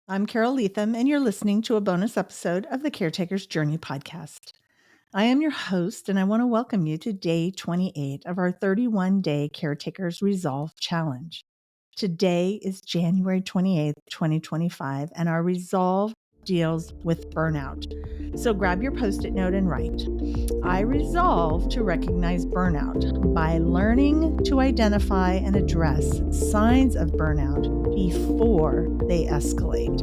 I'm Carole Leathem, and you're listening to a bonus episode of the Caretakers Journey podcast. I am your host, and I want to welcome you to day 28 of our 31-day Caretakers Resolve Challenge. Today is January 28th, 2025, and our resolve deals with burnout. So grab your Post-it note and write. I resolve to recognize burnout by learning to identify and address signs of burnout before they escalate.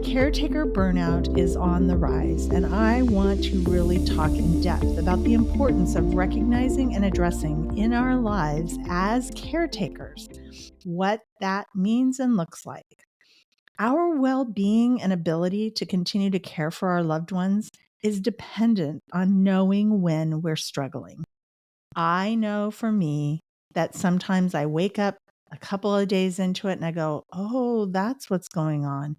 Caretaker burnout is on the rise, and I want to really talk in depth about the importance of recognizing and addressing in our lives as caretakers what that means and looks like. Our well-being and ability to continue to care for our loved ones is dependent on knowing when we're struggling. I know for me that sometimes I wake up a couple of days into it and I go, oh, that's what's going on.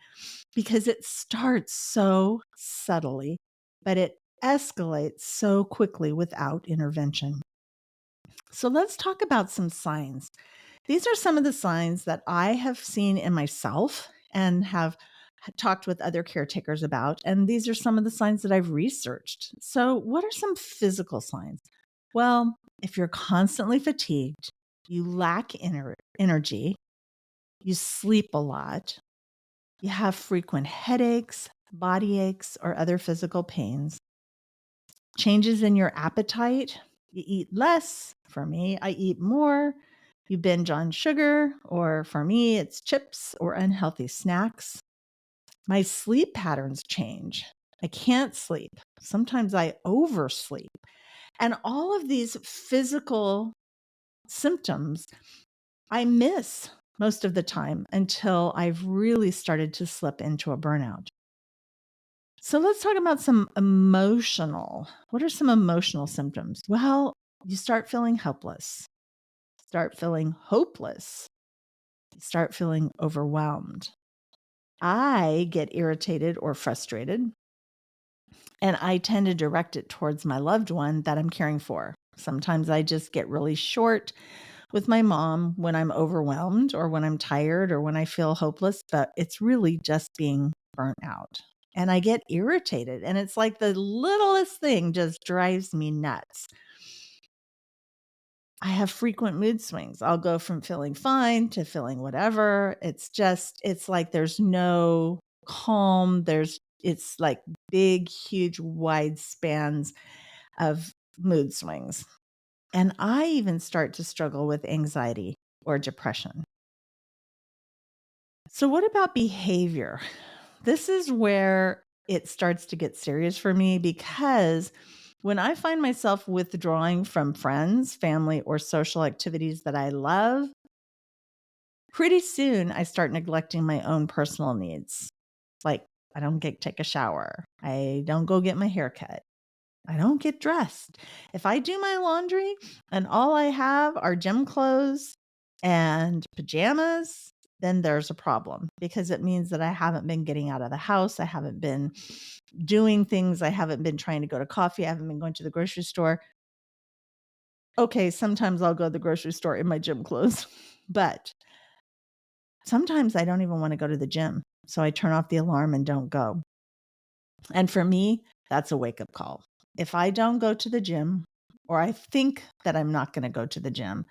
Because it starts so subtly, but it escalates so quickly without intervention. So let's talk about some signs. These are some of the signs that I have seen in myself and have talked with other caretakers about. And these are some of the signs that I've researched. So, what are some physical signs? Well, if you're constantly fatigued, you lack energy, you sleep a lot, you have frequent headaches, body aches, or other physical pains, changes in your appetite, you eat less. For me, I eat more. You binge on sugar, or for me, it's chips or unhealthy snacks. My sleep patterns change. I can't sleep. Sometimes I oversleep. And all of these physical symptoms I miss most of the time until I've really started to slip into a burnout. So let's talk about some emotional. What are some emotional symptoms? Well, you start feeling helpless, start feeling hopeless, start feeling overwhelmed. I get irritated or frustrated, and I tend to direct it towards my loved one that I'm caring for. Sometimes I just get really short with my mom when I'm overwhelmed or when I'm tired or when I feel hopeless, but it's really just being burnt out. And I get irritated, and it's like the littlest thing just drives me nuts. I have frequent mood swings. I'll go from feeling fine to feeling whatever. It's like there's no calm. It's like big, huge, wide spans of mood swings. And I even start to struggle with anxiety or depression. So, what about behavior? This is where it starts to get serious for me because when I find myself withdrawing from friends, family, or social activities that I love, pretty soon I start neglecting my own personal needs. Like, I don't take a shower. I don't go get my hair cut. I don't get dressed. If I do my laundry and all I have are gym clothes and pajamas, then there's a problem because it means that I haven't been getting out of the house. I haven't been doing things. I haven't been trying to go to coffee. I haven't been going to the grocery store. Okay, sometimes I'll go to the grocery store in my gym clothes, but sometimes I don't even want to go to the gym. So I turn off the alarm and don't go. And for me, that's a wake up call. If I don't go to the gym, or I think that I'm not going to go to the gym,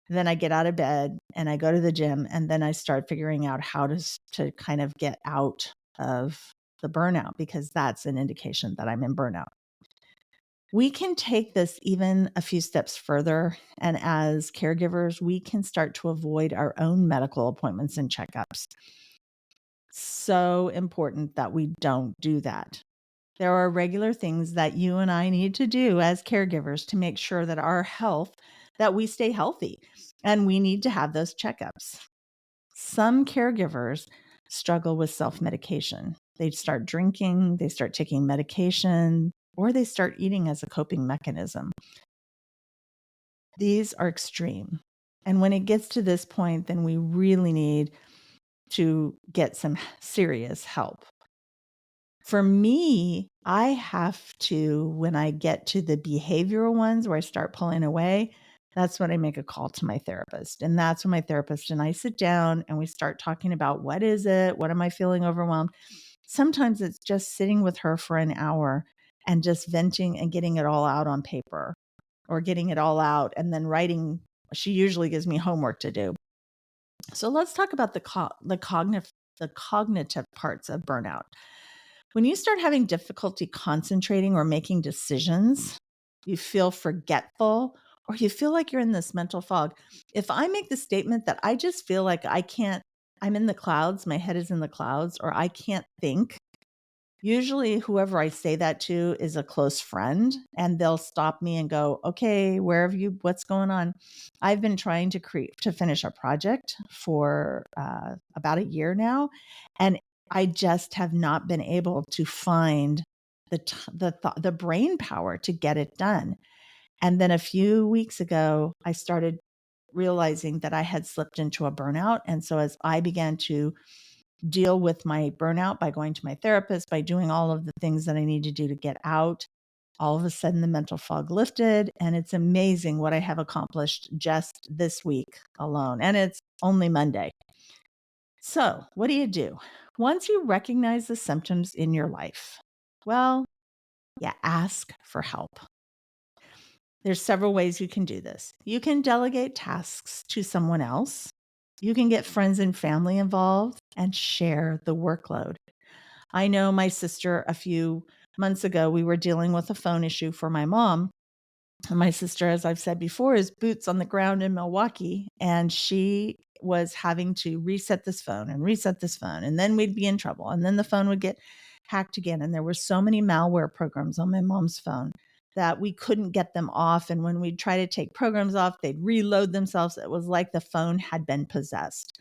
then I get out of bed and I go to the gym, and then I start figuring out how to kind of get out of the burnout, because that's an indication that I'm in burnout. We can take this even a few steps further. And as caregivers, we can start to avoid our own medical appointments and checkups. So important that we don't do that. There are regular things that you and I need to do as caregivers to make sure that that we stay healthy, and we need to have those checkups. Some caregivers struggle with self-medication. They start drinking, they start taking medication, or they start eating as a coping mechanism. These are extreme. And when it gets to this point, then we really need to get some serious help. For me, I have to, when I get to the behavioral ones where I start pulling away, That's when I make a call to my therapist. And that's when my therapist and I sit down and we start talking about what is it? What am I feeling overwhelmed? Sometimes it's just sitting with her for an hour and just venting and getting it all out on paper or getting it all out and then writing. She usually gives me homework to do. So let's talk about the cognitive parts of burnout. When you start having difficulty concentrating or making decisions, you feel forgetful or you feel like you're in this mental fog. If I make the statement that I just feel like I'm in the clouds, my head is in the clouds, or I can't think, usually whoever I say that to is a close friend and they'll stop me and go, "Okay, what's going on?" I've been trying to finish a project for about a year now, and I just have not been able to find the brain power to get it done. And then a few weeks ago, I started realizing that I had slipped into a burnout. And so as I began to deal with my burnout by going to my therapist, by doing all of the things that I need to do to get out, all of a sudden the mental fog lifted. And it's amazing what I have accomplished just this week alone. And it's only Monday. So, what do you do? Once you recognize the symptoms in your life, well, you ask for help. There's several ways you can do this. You can delegate tasks to someone else. You can get friends and family involved and share the workload. I know my sister, a few months ago, we were dealing with a phone issue for my mom. And my sister, as I've said before, is boots on the ground in Milwaukee. And she was having to reset this phone and reset this phone. And then we'd be in trouble. And then the phone would get hacked again. And there were so many malware programs on my mom's phone that we couldn't get them off. And when we'd try to take programs off, they'd reload themselves. It was like the phone had been possessed.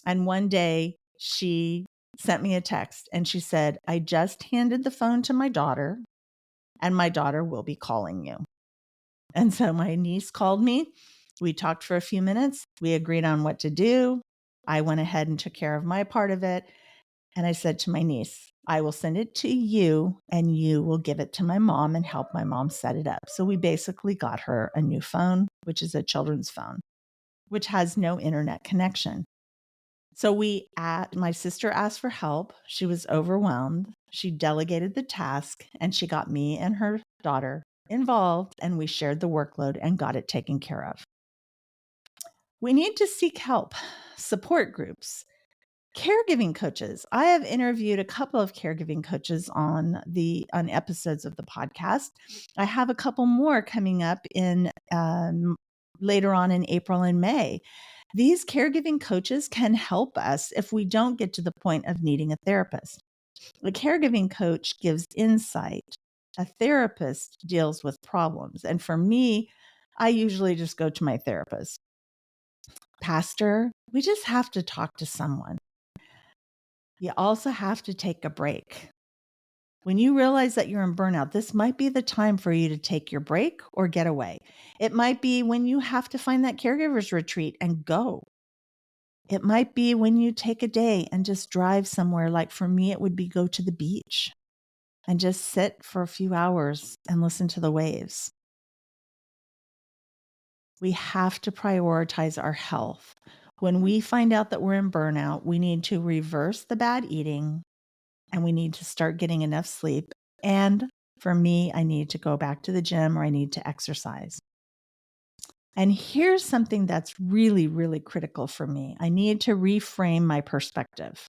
And one day she sent me a text and she said, "I just handed the phone to my daughter and my daughter will be calling you." And so my niece called me. We talked for a few minutes. We agreed on what to do. I went ahead and took care of my part of it. And I said to my niece, "I will send it to you and you will give it to my mom and help my mom set it up." So we basically got her a new phone, which is a children's phone, which has no internet connection. So my sister asked for help. She was overwhelmed. She delegated the task and she got me and her daughter involved and we shared the workload and got it taken care of. We need to seek help, support groups, caregiving coaches. I have interviewed a couple of caregiving coaches on episodes of the podcast. I have a couple more coming up in later on in April and May. These caregiving coaches can help us if we don't get to the point of needing a therapist. The caregiving coach gives insight. A therapist deals with problems. And for me, I usually just go to my therapist. Pastor, we just have to talk to someone. You also have to take a break. When you realize that you're in burnout, this might be the time for you to take your break or get away. It might be when you have to find that caregiver's retreat and go. It might be when you take a day and just drive somewhere. Like for me, it would be go to the beach and just sit for a few hours and listen to the waves. We have to prioritize our health. When we find out that we're in burnout, we need to reverse the bad eating and we need to start getting enough sleep. And for me, I need to go back to the gym or I need to exercise. And here's something that's really, really critical for me. I need to reframe my perspective.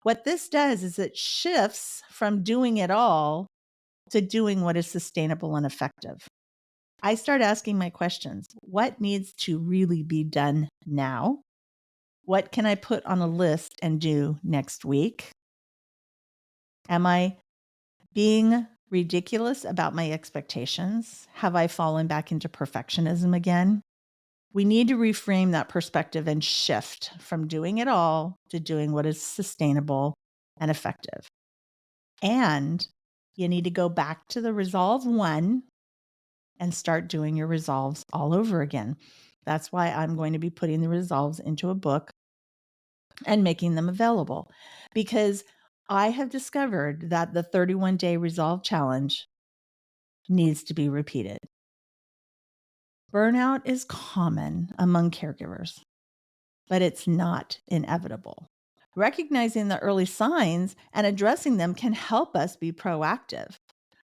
What this does is it shifts from doing it all to doing what is sustainable and effective. I start asking my questions. What needs to really be done now? What can I put on a list and do next week? Am I being ridiculous about my expectations? Have I fallen back into perfectionism again? We need to reframe that perspective and shift from doing it all to doing what is sustainable and effective. And you need to go back to the resolve one and start doing your resolves all over again. That's why I'm going to be putting the resolves into a book and making them available, because I have discovered that the 31-day resolve challenge needs to be repeated. Burnout is common among caregivers, but it's not inevitable. Recognizing the early signs and addressing them can help us be proactive.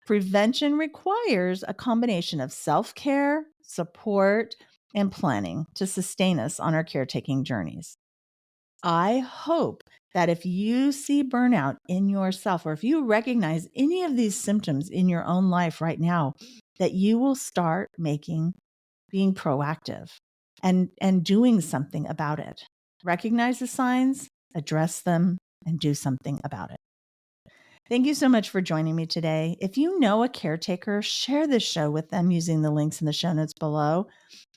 Prevention requires a combination of self-care, support, and planning to sustain us on our caretaking journeys. I hope that if you see burnout in yourself, or if you recognize any of these symptoms in your own life right now, that you will start being proactive and doing something about it. Recognize the signs, address them, and do something about it. Thank you so much for joining me today. If you know a caretaker, share this show with them using the links in the show notes below.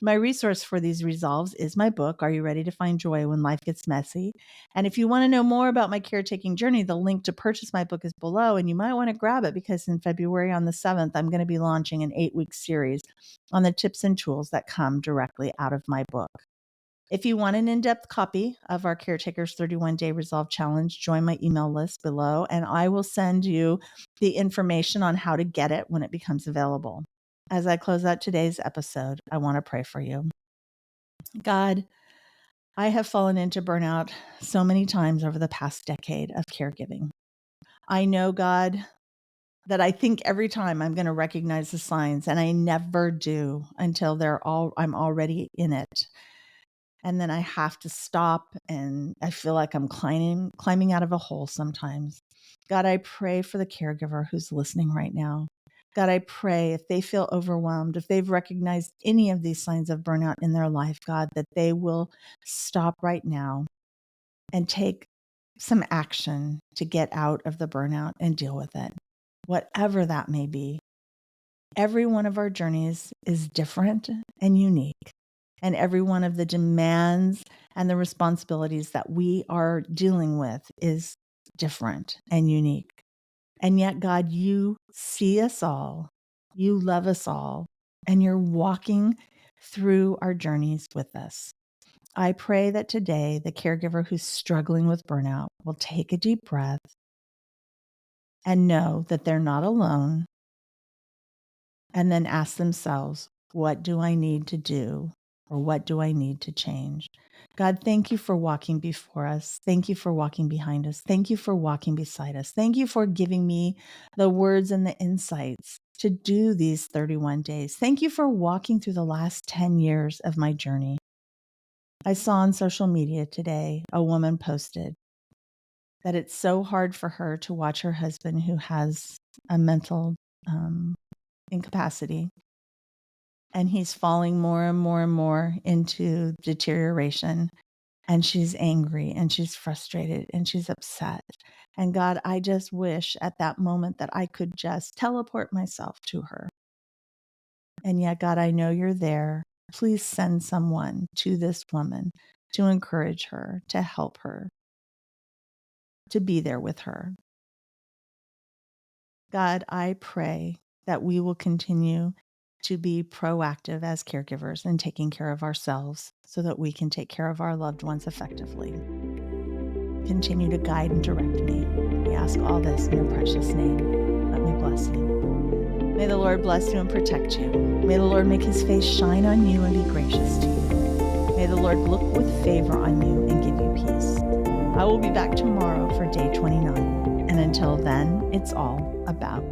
My resource for these resolves is my book, Are You Ready to Find Joy When Life Gets Messy? And if you want to know more about my caretaking journey, the link to purchase my book is below, and you might want to grab it because in February on the 7th, I'm going to be launching an 8-week series on the tips and tools that come directly out of my book. If you want an in-depth copy of our Caretakers 31-Day Resolve Challenge, join my email list below, and I will send you the information on how to get it when it becomes available. As I close out today's episode, I want to pray for you. God, I have fallen into burnout so many times over the past decade of caregiving. I know, God, that I think every time I'm going to recognize the signs, and I never do until I'm already in it. And then I have to stop, and I feel like I'm climbing out of a hole sometimes. God, I pray for the caregiver who's listening right now. God, I pray if they feel overwhelmed, if they've recognized any of these signs of burnout in their life, God, that they will stop right now and take some action to get out of the burnout and deal with it, whatever that may be. Every one of our journeys is different and unique. And every one of the demands and the responsibilities that we are dealing with is different and unique. And yet, God, you see us all, you love us all, and you're walking through our journeys with us. I pray that today, the caregiver who's struggling with burnout will take a deep breath and know that they're not alone, and then ask themselves, what do I need to do? Or what do I need to change? God, thank you for walking before us. Thank you for walking behind us. Thank you for walking beside us. Thank you for giving me the words and the insights to do these 31 days. Thank you for walking through the last 10 years of my journey. I saw on social media today, a woman posted that it's so hard for her to watch her husband who has a mental incapacity. And he's falling more and more and more into deterioration. And she's angry and she's frustrated and she's upset. And God, I just wish at that moment that I could just teleport myself to her. And yet, God, I know you're there. Please send someone to this woman to encourage her, to help her, to be there with her. God, I pray that we will continue to be proactive as caregivers and taking care of ourselves so that we can take care of our loved ones effectively. Continue to guide and direct me. We ask all this in your precious name. Let me bless you. May the Lord bless you and protect you. May the Lord make his face shine on you and be gracious to you. May the Lord look with favor on you and give you peace. I will be back tomorrow for day 29. And until then, it's all about